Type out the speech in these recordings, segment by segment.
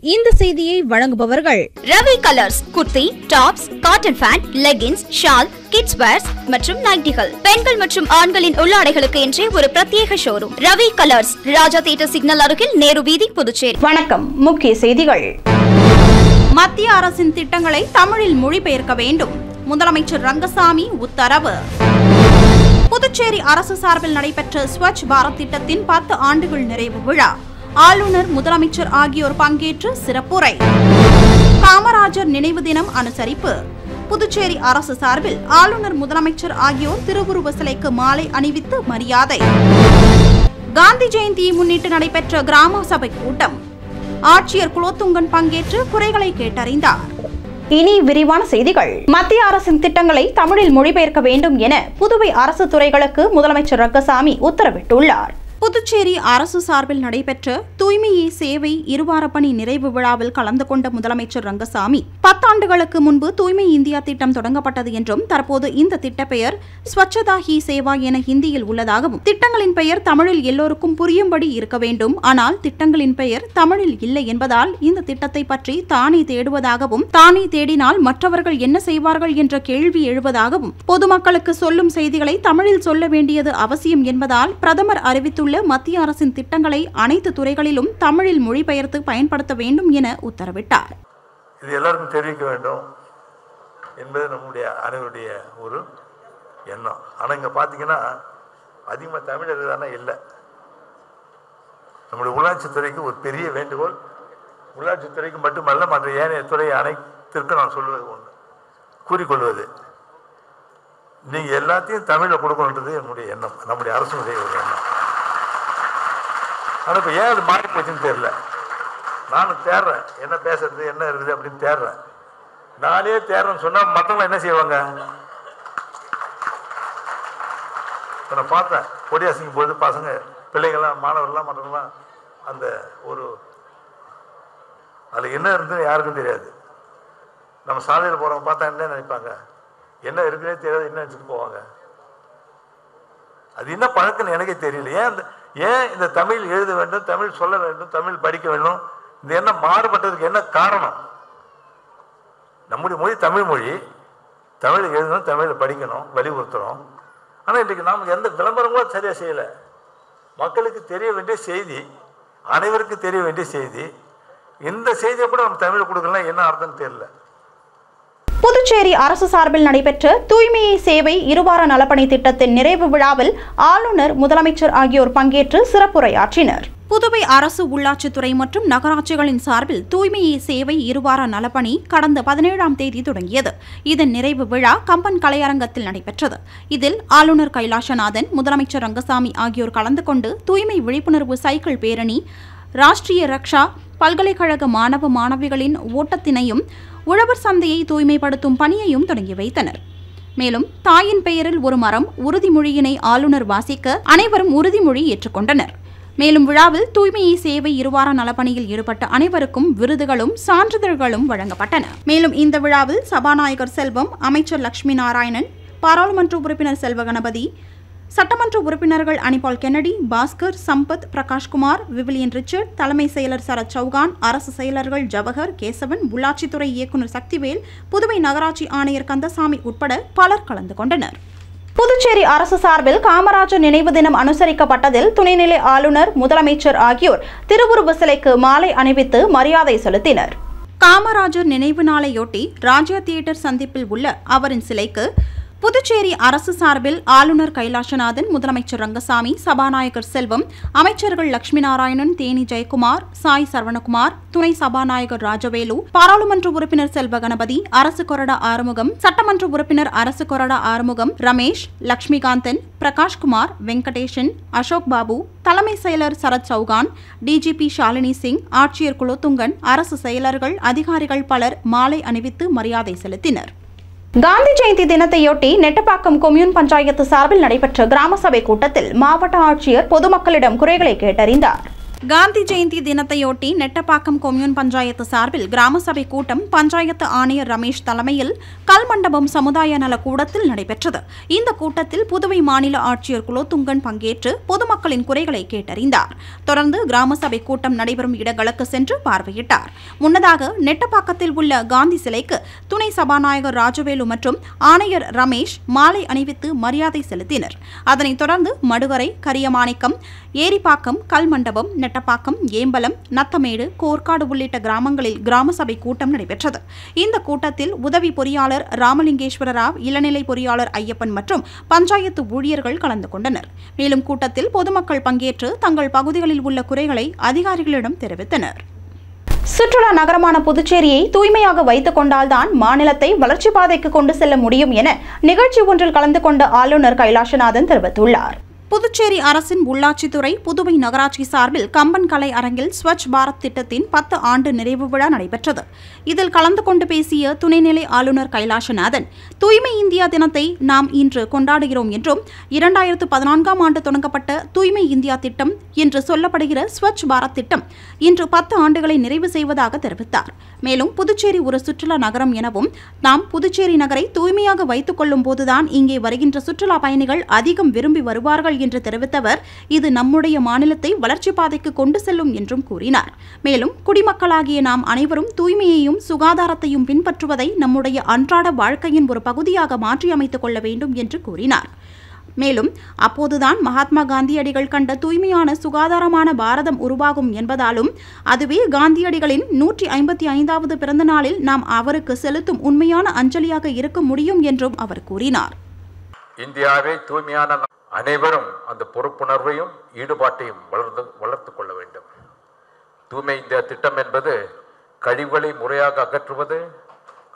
இந்த செய்தியை வழங்குபவர்கள் Ravi colours kurti, tops, cotton pant, leggings, shawl, kids wears மற்றும் நைட்டிகள், பெண்கள் மற்றும் ஆண்களின் உள்ளாடைகளுக்கு என்றே ஒரு பிரத்யேக showroom. Ravi colours, Raja theatre signal அருகில், நேரு வீதி, புதுச்சேரி. வணக்கம். முக்கிய செய்திகள். மத்திய அரசின் திட்டங்களை தமிழில் மொழிபெயர்க்க வேண்டும், முதலமைச்சர் ரங்கசாமி உத்தரவு. புதுச்சேரி அரசு சார்பில் நடைபெற்ற ஸ்வச் பாரத் திட்டத்தின் 10 ஆண்டுகள் நிறைவு விழா. ஆளுநர், முதலமைச்சர் ஆகியோர் பங்கேற்று சிறப்புரை. காமராஜர் நினைவு தினம் அனுசரிப்பு. புதுச்சேரி அரசு சார்பில் ஆளுநர், முதலமைச்சர் ஆகியோர் திருவுருவ சிலைக்கு மாலை அணிவித்து மரியாதை. காந்தி ஜெயந்தியை முன்னிட்டு நடைபெற்ற கிராம சபை கூட்டம். ஆட்சியர் குலோத்துங்கன் பங்கேற்று குறைகளை கேட்டறிந்தார். இனி விரிவான செய்திகள். மத்திய அரசின் திட்டங்களை தமிழில் மொழிபெயர்க்க வேண்டும் என புதுவை அரசு துறைகளுக்கு முதலமைச்சர் ரங்கசாமி உத்தரவிட்டுள்ளார். புதுச்சேரி அரசு சார்பில் நடைபெற்ற தூய்மையே சேவை இருவார பணி நிறைவு விழாவில் கலந்து கொண்ட முதலமைச்சர் ரங்கசாமி 10 ஆண்டுகளுக்கு முன்பு தூய்மை இந்தியா திட்டம் தொடங்கப்பட்டது என்றும், தற்போது இந்த திட்ட பெயர் ஸ்வச்சதா ஹி சேவா என ஹிந்தியில் உள்ளதாகவும், திட்டங்களின் பெயர் தமிழில் எல்லோருக்கும் புரியும்படி இருக்க வேண்டும், ஆனால் திட்டங்களின் பெயர் தமிழில் இல்லை என்பதால் இந்த திட்டத்தை பற்றி தானே தேடுவதாகவும், தானே தேடினால் மற்றவர்கள் என்ன செய்வார்கள் என்ற கேள்வி எழுவதாகவும், பொதுமக்களுக்கு சொல்லும் செய்திகளை தமிழில் சொல்ல வேண்டியது அவசியம் என்பதால் பிரதமர் அறிவித்துள்ள மத்திய அரசின் திட்டங்களை அனைத்து துறைகளிலும் தமிழில் மொழிபெயர்த்து பயன்படுத்த வேண்டும் என உத்தரவிட்டார். இது எல்லாருக்கும் தெரிவிக்க வேண்டும் என்பது நம்முடைய அனைவருடைய ஒரு எண்ணம். ஆனால் இங்கே பார்த்தீங்கன்னா அதிகமாக தமிழர்கள் தானே இல்லை. நம்முடைய உள்ளாட்சித்துறைக்கு ஒரு பெரிய வேண்டுகோள், உள்ளாட்சித்துறைக்கு மட்டுமல்ல மற்ற ஏனைய துறை அனைத்திற்கும் நான் சொல்வது ஒன்று, கூறிக்கொள்வது, நீங்கள் எல்லாத்தையும் தமிழில் கொடுக்கணுன்றது என்னுடைய எண்ணம், நம்முடைய அரசுடைய ஒரு எண்ணம். ஆனால் இப்போ ஏன் அது மாறி போச்சுன்னு தெரியல. நானும் தேடுறேன், என்ன பேசுறது என்ன இருக்குது அப்படின்னு தேடுறேன். நானே தேடுறேன்னு சொன்னால் மற்றவங்க என்ன செய்வாங்க? இப்போ நான் பார்த்தேன் கொடியாசிக்கும் போது பசங்க, பிள்ளைங்கள்லாம், மாணவர்கள்லாம், மற்றவங்களாம் அந்த ஒரு அதில் என்ன இருந்துன்னு யாருக்கும் தெரியாது. நம்ம சாலையில் போகிறவங்க பார்த்தா என்ன நினைப்பாங்க? என்ன இருக்குன்னே தெரியாது, என்ன நினச்சிட்டு போவாங்க. அது என்ன பழக்கம்னு எனக்கே தெரியல. ஏன் இந்த தமிழ் எழுத வேண்டும், தமிழ் சொல்ல வேண்டும், தமிழ் படிக்க வேண்டும், இந்த என்ன மாறுபட்டதுக்கு என்ன காரணம்? நம்முடைய மொழி தமிழ் மொழி, தமிழ் எழுதணும், தமிழில் படிக்கணும், வலியுறுத்துறோம். ஆனால் இன்றைக்கு நாம் எந்த விளம்பரங்களும் சரியாக செய்யலை. மக்களுக்கு தெரிய வேண்டிய செய்தி, அனைவருக்கும் தெரிய வேண்டிய செய்தி, இந்த செய்தியை கூட நம்ம தமிழில் கொடுக்கலாம், என்ன அர்த்தம்னு தெரியல. புதுச்சேரி அரசு சார்பில் நடைபெற்ற தூய்மையே சேவை இருவார நலப்பணி திட்டத்தின் நிறைவு விழாவில் ஆளுநர், முதலமைச்சர் ஆகியோர் பங்கேற்று சிறப்புரையாற்றினர். புதுவை அரசு உள்ளாட்சித்துறை மற்றும் நகராட்சிகளின் சார்பில் தூய்மையே சேவை இருவார நலப்பணி கடந்த 17ஆம் தேதி தொடங்கியது. இதன் நிறைவு விழா கம்பன் கலையரங்கத்தில் நடைபெற்றது. இதில் ஆளுநர் கைலாசநாதன், முதலமைச்சர் ரங்கசாமி ஆகியோர் கலந்து கொண்டு தூய்மை விழிப்புணர்வு சைக்கிள் பேரணி, ராஷ்டிரிய ரக்ஷா, பல்கலைக்கழக மாணவ மாணவிகளின் ஓட்டத்தினையும், உழவர் சந்தையை தூய்மைப்படுத்தும் பணியையும் தொடங்கி வைத்தனர். மேலும் தாயின் பெயரில் ஒரு மரம் உறுதிமொழியினை ஆளுநர் வாசிக்க அனைவரும் உறுதிமொழி ஏற்றுக்கொண்டனர். மேலும் விழாவில் தூய்மையை சேவை இருவார நலப்பணியில் ஈடுபட்ட அனைவருக்கும் விருதுகளும் சான்றிதழ்களும் வழங்கப்பட்டன. மேலும் இந்த விழாவில் சபாநாயகர் செல்வம், அமைச்சர் லட்சுமி நாராயணன், பாராளுமன்ற உறுப்பினர் செல்வ கணபதி, சட்டமன்ற உறுப்பினர்கள் அனிபால் கென்னடி, பாஸ்கர், சம்பத், பிரகாஷ்குமார், விவிலியன் ரிச்சர்ட், தலைமை செயலர் சரத் சௌகான், அரசு செயலர்கள் ஜவஹர், கேசவன், உள்ளாட்சித்துறை இயக்குநர் சக்திவேல், புதுவை நகராட்சி ஆணையர் கந்தசாமி உட்பட பலர் கலந்து கொண்டனர். புதுச்சேரி அரசு சார்பில் காமராஜர் நினைவு தினம் அனுசரிக்கப்பட்டதில் துணைநிலை ஆளுநர், முதலமைச்சர் ஆகியோர் திருவுருவ சிலைக்கு மாலை அணிவித்து மரியாதை செலுத்தினர். காமராஜர் நினைவு நாளையொட்டி ராஜா தியேட்டர் சந்திப்பில் உள்ள அவரின் சிலைக்கு புதுச்சேரி அரசு சார்பில் ஆளுநர் கைலாசநாதன், முதலமைச்சர் ரங்கசாமி, சபாநாயகர் செல்வம், அமைச்சர்கள் லட்சுமி நாராயணன், தேனி ஜெயக்குமார், சாய் சரவணகுமார், துணை சபாநாயகர் ராஜவேலு, பாராளுமன்ற உறுப்பினர் செல்வ கணபதி, அரசு கொறடா ஆறுமுகம், சட்டமன்ற உறுப்பினர் அரசு கொறடா ஆறுமுகம், ரமேஷ், லட்சுமிகாந்தன், பிரகாஷ்குமார், வெங்கடேஷன், அசோக் பாபு, தலைமை செயலர் சரத் சௌகான், டிஜிபி ஷாலினி சிங், ஆட்சியர் குலோத்துங்கன், அரசு செயலர்கள், அதிகாரிகள் பலர் மாலை அணிவித்து மரியாதை செலுத்தினர். காந்தி ஜெயந்தி தினத்தையொட்டி நெட்டப்பாக்கம் கொம்யூன் பஞ்சாயத்து சார்பில் நடைபெற்ற கிராம சபை கூட்டத்தில் மாவட்ட ஆட்சியர் பொதுமக்களிடம் குறைகளை கேட்டறிந்தார். காந்தி ஜெயந்தி தினத்தையொட்டி நெட்டப்பாக்கம் கொம்யூன் பஞ்சாயத்து சார்பில் கிராம சபை கூட்டம் பஞ்சாயத்து ஆணையர் ரமேஷ் தலைமையில் கல்மண்டபம் சமுதாய நல கூடத்தில் நடைபெற்றது. இந்த கூட்டத்தில் புதுவை மாநில ஆட்சியர் குலோத்துங்கன் பங்கேற்று பொதுமக்களின் குறைகளை கேட்டறிந்தார். தொடர்ந்து கிராம சபை கூட்டம் நடைபெறும் இடங்களுக்கு சென்று பார்வையிட்டார். முன்னதாக நெட்டப்பாக்கத்தில் உள்ள காந்தி சிலைக்கு துணை சபாநாயகர் ராஜவேலு மற்றும் ஆணையர் ரமேஷ் மாலை அணிவித்து மரியாதை செலுத்தினர். அதனைத் தொடர்ந்து மடுகரை, கரியமாணிக்கம், ஏரிப்பாக்கம், கல்மண்டபம், நெட்டப்பாக்கம், ஏம்பலம், நத்தமேடு, கோர்க்காடு உள்ளிட்ட கிராமங்களில் கிராம சபை கூட்டம் நடைபெற்றது. இந்த கூட்டத்தில் உதவி பொறியாளர் ராமலிங்கேஸ்வர ராவ், இளநிலை பொறியாளர் ஐயப்பன் மற்றும் பஞ்சாயத்து ஊழியர்கள் கலந்து கொண்டனர். மேலும் கூட்டத்தில் பொதுமக்கள் பங்கேற்று தங்கள் பகுதிகளில் உள்ள குறைகளை அதிகாரிகளிடம் தெரிவித்தனர். சுற்றுலா நகரமான புதுச்சேரியை தூய்மையாக வைத்துக் கொண்டால்தான் மாநிலத்தை வளர்ச்சி பாதைக்கு கொண்டு செல்ல முடியும் என நிகழ்ச்சி ஒன்றில் கலந்து கொண்ட ஆளுநர் கைலாசநாதன் தெரிவித்துள்ளார். புதுச்சேரி அரசின் உள்ளாட்சித்துறை புதுவை நகராட்சி சார்பில் கம்பன் கலை அரங்கில் ஸ்வச் பாரத் திட்டத்தின் 10 ஆண்டு நிறைவு விழா நடைபெற்றது. இதில் கலந்து கொண்டு பேசிய துணைநிலை ஆளுநர் கைலாசநாதன், தூய்மை இந்தியா தினத்தை நாம் இன்று கொண்டாடுகிறோம் என்றும் 2014ஆம் ஆண்டு தொடங்கப்பட்ட தூய்மை இந்தியா திட்டம் என்று சொல்லப்படுகிற ஸ்வச் பாரத் திட்டம் இன்று 10 ஆண்டுகளை நிறைவு செய்வதாக தெரிவித்தார். மேலும் புதுச்சேரி ஒரு சுற்றுலா நகரம் எனவும் நாம் புதுச்சேரி நகரை தூய்மையாக வைத்துக் கொள்ளும் போதுதான் இங்கே வருகின்ற சுற்றுலா பயணிகள் அதிகம் விரும்பி வருவார்கள் என்று தெரிவித்தவர், இது நம்முடைய மாநிலத்தை வளர்ச்சி பாதைக்கு கொண்டு செல்லும் என்றும் கூறினார். மேலும் குடிமக்களாகிய நாம் அனைவரும் தூய்மையையும் சுகாதாரத்தையும் பின்பற்றுவதை நம்முடைய அன்றாட வாழ்க்கையின் ஒரு பகுதியாக மாற்றியமைத்துக் கொள்ள வேண்டும் என்று கூறினார். மேலும் அப்போதுதான் மகாத்மா காந்தியடிகள் கண்ட தூய்மையான சுகாதாரமான பாரதம் உருவாகும் என்பதாலும் அதுவே காந்தியடிகளின் 155வது பிறந்த நாளில் நாம் அவருக்கு செலுத்தும் உண்மையான அஞ்சலியாக இருக்க முடியும் என்றும் அவர் கூறினார். இந்தியாவை தூய்மையான அனைவரும் அந்த பொறுப்புணர்வையும் ஈடுபாட்டையும் வளர்த்து கொள்ள வேண்டும். தூய்மை இந்தியா திட்டம் என்பது கழிவுகளை முறையாக அகற்றுவது,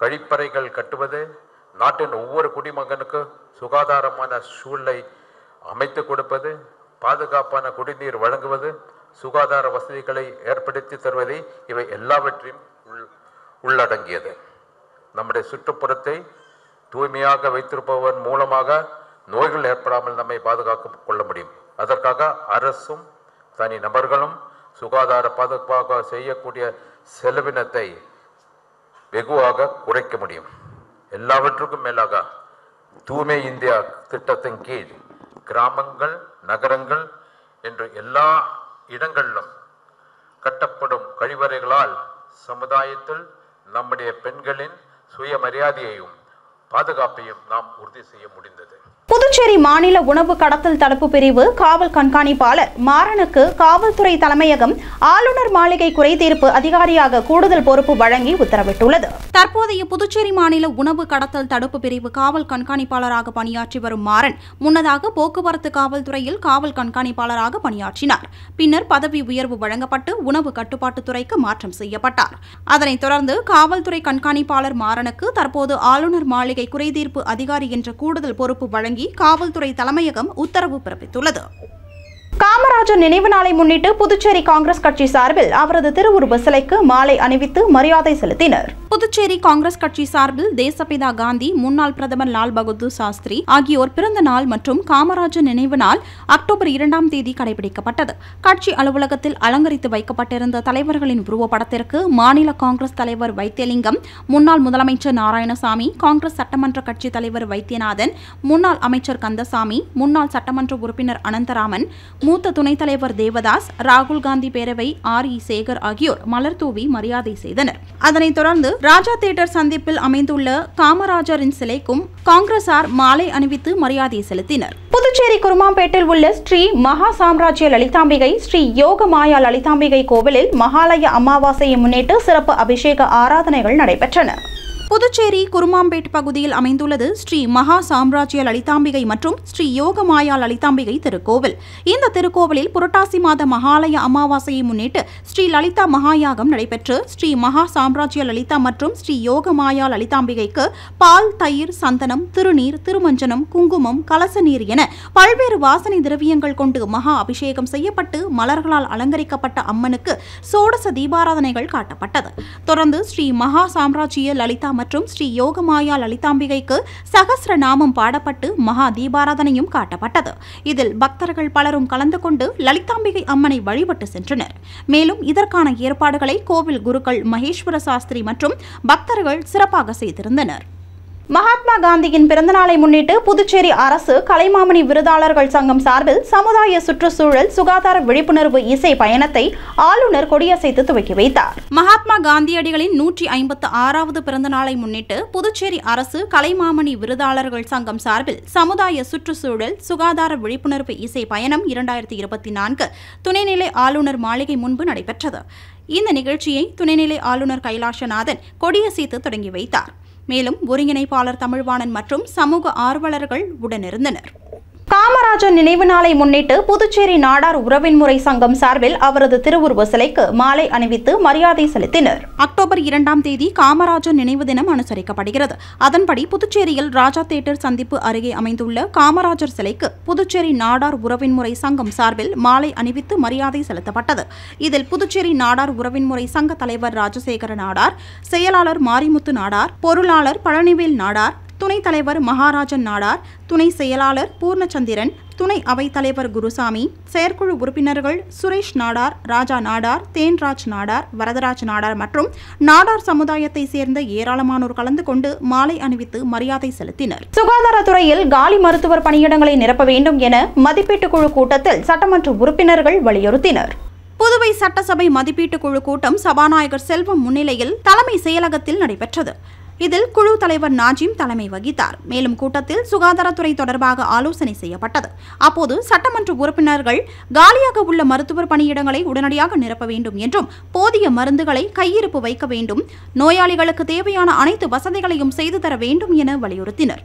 கழிப்பறைகள் கட்டுவது, நாட்டின் ஒவ்வொரு குடிமகனுக்கு சுகாதாரமான சூழலை அமைத்து கொடுப்பது, பாதுகாப்பான குடிநீர் வழங்குவது, சுகாதார வசதிகளை ஏற்படுத்தி தருவதை, இவை எல்லாவற்றையும் உள்ளடங்கியது. நம்முடைய சுற்றுப்புறத்தை தூய்மையாக வைத்திருப்பதன் மூலமாக நோய்கள் ஏற்படாமல் நம்மை பாதுகாக்க கொள்ள முடியும். அதற்காக அரசும் தனி நபர்களும் சுகாதார பாதுகாப்பாக செய்யக்கூடிய செலவினத்தை வெகுவாக குறைக்க முடியும். எல்லாவற்றுக்கும் மேலாக தூய்மை இந்தியா திட்டத்தின் கீழ் கிராமங்கள், நகரங்கள் என்று எல்லா இடங்களிலும் கட்டப்படும் கழிவறைகளால் சமுதாயத்தில் நம்முடைய பெண்களின் சுயமரியாதையையும் பாதுகாப்பையும் நாம் உறுதி செய்ய முடிந்தது. புதுச்சேரி மாநில உணவு கடத்தல் தடுப்பு பிரிவு காவல் கண்காணிப்பாளர் மாறனுக்கு காவல்துறை தலைமையகம் ஆளுநர் மாளிகை குறைதீர்ப்பு அதிகாரியாக கூடுதல் பொறுப்பு வழங்கி உத்தரவிட்டுள்ளது. தற்போதைய புதுச்சேரி மாநில உணவு கடத்தல் தடுப்பு பிரிவு காவல் கண்காணிப்பாளராக பணியாற்றி வரும் மாறன் முன்னதாக போக்குவரத்து காவல்துறையில் காவல் கண்காணிப்பாளராக பணியாற்றினார். பின்னர் பதவி உயர்வு வழங்கப்பட்டு உணவு கட்டுப்பாட்டுத்துறைக்கு மாற்றம் செய்யப்பட்டார். அதனைத் தொடர்ந்து காவல்துறை கண்காணிப்பாளர் மாறனுக்கு தற்போது ஆளுநர் மாளிகை குறைதீர்ப்பு அதிகாரி என்ற கூடுதல் பொறுப்பு வழங்கி காவல்துறை தலைமையகம் உத்தரவு பிறப்பித்துள்ளது. காமராஜர் நினைவு நாளை முன்னிட்டு புதுச்சேரி காங்கிரஸ் கட்சி சார்பில் அவரது திருவுருவ சிலைக்கு மாலை அணிவித்து மரியாதை செலுத்தினர். புதுச்சேரி காங்கிரஸ் கட்சி சார்பில் தேசப்பிதா காந்தி, முன்னாள் பிரதமர் லால் பகதூர் சாஸ்திரி ஆகியோர் பிறந்த நாள் மற்றும் காமராஜர் நினைவு நாள் அக்டோபர் 2ஆம் தேதி கடைபிடிக்கப்பட்டது. கட்சி அலுவலகத்தில் அலங்கரித்து வைக்கப்பட்டிருந்த தலைவர்களின் உருவப்படத்திற்கு மாநில காங்கிரஸ் தலைவர் வைத்தியலிங்கம், முன்னாள் முதலமைச்சர் நாராயணசாமி, காங்கிரஸ் சட்டமன்ற கட்சி தலைவர் வைத்தியநாதன், முன்னாள் அமைச்சர் கந்தசாமி, முன்னாள் சட்டமன்ற உறுப்பினர் அனந்தராமன், மூத்த துணைத் தலைவர் தேவதாஸ், ராகுல் காந்தி பேரவை ஆர்.இ. சேகர் ஆகியோர் மலர் தூவி மரியாதை செய்தனர். அதனைத் தொடர்ந்து ராஜா தியேட்டர் சந்திப்பில் அமைந்துள்ள காமராஜரின் சிலைக்கும் காங்கிரசார் மாலை அணிவித்து மரியாதை செலுத்தினர். புதுச்சேரி குருமாம்பேட்டில் உள்ள ஸ்ரீ மகா சாம்ராஜ்ய லலிதாம்பிகை ஸ்ரீ யோக மாயா லலிதாம்பிகை கோவிலில் மகாலய அமாவாசையை முன்னிட்டு சிறப்பு அபிஷேக ஆராதனைகள் நடைபெற்றன. புதுச்சேரி குருமாம்பேட் பகுதியில் அமைந்துள்ளது ஸ்ரீ மகா சாம்ராஜ்ய லலிதாம்பிகை மற்றும் ஸ்ரீ யோக மாயா லலிதாம்பிகை திருக்கோவில். இந்த திருக்கோவிலில் புரட்டாசி மாத மகாலய அமாவாசையை முன்னிட்டு ஸ்ரீ லலிதா மகாயாகம் நடைபெற்று ஸ்ரீ மகா சாம்ராஜ்ய லலிதா மற்றும் ஸ்ரீ யோக மாயா லலிதாம்பிகைக்கு பால், தயிர், சந்தனம், திருநீர், திருமஞ்சனம், குங்குமம், கலச நீர் என பல்வேறு வாசனை திரவியங்கள் கொண்டு மகா அபிஷேகம் செய்யப்பட்டு மலர்களால் அலங்கரிக்கப்பட்ட அம்மனுக்கு சோடச தீபாராதனைகள் காட்டப்பட்டது. தொடர்ந்து ஸ்ரீ மகா சாம்ராஜ்ய லலிதா மற்றும் ஸ்ரீ யோகமாயா லலிதாம்பிகைக்கு சகஸ்ரநாமம் பாடப்பட்டு மகா தீபாராதனையும் காட்டப்பட்டது. இதில் பக்தர்கள் பலரும் கலந்து கொண்டு லலிதாம்பிகை அம்மனை வழிபட்டு சென்றனர். மேலும் இதற்கான ஏற்பாடுகளை கோவில் குருக்கள் மகேஸ்வர சாஸ்திரி மற்றும் பக்தர்கள் சிறப்பாக செய்திருந்தனர். மகாத்மா காந்தியின் பிறந்தநாளை முன்னிட்டு புதுச்சேரி அரசு கலைமாமணி விருதாளர்கள் சங்கம் சார்பில் சமுதாய சுற்றுச்சூழல் சுகாதார விழிப்புணர்வு இசை பயணத்தை ஆளுநர் கொடியசைத்து துவக்கி வைத்தார். மகாத்மா காந்தியடிகளின் 156வது பிறந்தநாளை முன்னிட்டு புதுச்சேரி அரசு கலைமாமணி விருதாளர்கள் சங்கம் சார்பில் சமுதாய சுற்றுச்சூழல் சுகாதார விழிப்புணர்வு இசை பயணம் 2024 துணைநிலை ஆளுநர் மாளிகை முன்பு நடைபெற்றது. இந்த நிகழ்ச்சியை துணைநிலை ஆளுநர் கைலாசநாதன் கொடியசைத்து தொடங்கி வைத்தார். மேலும் ஒருங்கிணைப்பாளர் தமிழ்வாணன் மற்றும் சமூக ஆர்வலர்கள் உடனிருந்தனர். காமராஜர் நினைவு நாளை முன்னிட்டு புதுச்சேரி நாடார் உறவின்முறை சங்கம் சார்பில் அவரது திருவுருவ சிலைக்கு மாலை அணிவித்து மரியாதை செலுத்தினர். அக்டோபர் 2ஆம் தேதி காமராஜர் நினைவு தினம் அனுசரிக்கப்படுகிறது. அதன்படி புதுச்சேரியில் ராஜா தியேட்டர் சந்திப்பு அருகே அமைந்துள்ள காமராஜர் சிலைக்கு புதுச்சேரி நாடார் உறவின்முறை சங்கம் சார்பில் மாலை அணிவித்து மரியாதை செலுத்தப்பட்டது. இதில் புதுச்சேரி நாடார் உறவின்முறை சங்க தலைவர் ராஜசேகர நாடார், செயலாளர் மாரிமுத்து நாடார், பொருளாளர் பழனிவேல் நாடார், துணைத் தலைவர் மகாராஜன் நாடார், துணை செயலாளர் பூர்ணச்சந்திரன், துணை அவைத் தலைவர் குருசாமி, செயற்குழு உறுப்பினர்கள் சுரேஷ் நாடார், ராஜா நாடார், தேன்ராஜ் நாடார், வரதராஜ் நாடார் மற்றும் நாடார் சமுதாயத்தை சேர்ந்த ஏராளமானோர் கலந்து கொண்டு மாலை அணிவித்து மரியாதை செலுத்தினர். சுகாதாரத்துறையில் காலி மருத்துவர் பணியிடங்களை நிரப்ப வேண்டும் என மதிப்பீட்டு குழு கூட்டத்தில் சட்டமன்ற உறுப்பினர்கள் வலியுறுத்தினர். புதுவை சட்டசபை மதிப்பீட்டு குழு கூட்டம் சபாநாயகர் செல்வம் முன்னிலையில் தலைமை செயலகத்தில் நடைபெற்றது. இதில் குழு தலைவர் நாஜிம் தலைமை வகித்தார். மேலும் கூட்டத்தில் சுகாதாரத்துறை தொடர்பாக ஆலோசனை செய்யப்பட்டது. அப்போது சட்டமன்ற உறுப்பினர்கள் காலியாக உள்ள மருத்துவர் பணியிடங்களை உடனடியாக நிரப்ப வேண்டும் என்றும் போதிய மருந்துகளை கையிருப்பு வைக்க வேண்டும், நோயாளிகளுக்கு தேவையான அனைத்து வசதிகளையும் செய்து தர வேண்டும் என வலியுறுத்தினர்.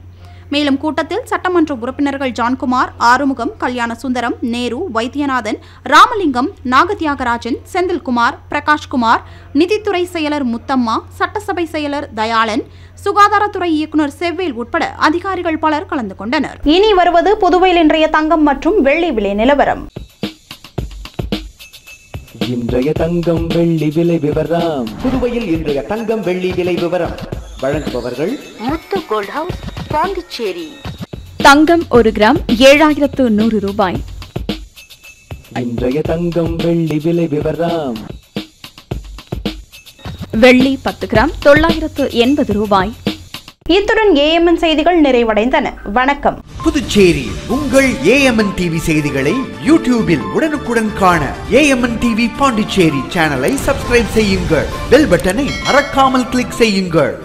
மேலும் கூட்டத்தில் சட்டமன்ற உறுப்பினர்கள் ஜான்குமார், ஆறுமுகம், கல்யாண சுந்தரம், நேரு, வைத்தியநாதன், ராமலிங்கம், நாகத்யாகராஜன், செந்தில்குமார், பிரகாஷ்குமார், நிதித்துறை செயலர் முத்தம்மா, சட்டசபை செயலர் தயாளன், சுகாதாரத்துறை இயக்குநர் செவ்வேல் உட்பட அதிகாரிகள் பலர் கலந்து கொண்டனர். இனி வருவது புதுவையில் இன்றைய தங்கம் மற்றும் வெள்ளி விலை நிலவரம். இன்றைய தங்கம் வெள்ளி விலை விவரம். புதுவையில் இன்றைய தங்கம் வெள்ளி விலை விவரம் வழங்குபவர்கள் முத்து கோல்ட் ஹவுஸ், பாண்டிச்சேரி. தங்கம் 1 கிராம் 7100 ரூபாய். இன்றைய தங்கம் வெள்ளி விலை விவரம். வெள்ளி 10 கிராம் 980 ரூபாய். இத்துடன் ஏஎம்என் செய்திகள் நிறைவடைந்தன. வணக்கம். புதுச்சேரி உங்கள் ஏஎம்என் டிவி செய்திகளை யூடியூபில் உடனுக்குடன் காண ஏஎம்என் டிவி பாண்டிச்சேரி சேனலை சப்ஸ்கிரைப் செய்யுங்கள். பெல் பட்டனை மறக்காமல் கிளிக் செய்யுங்கள்.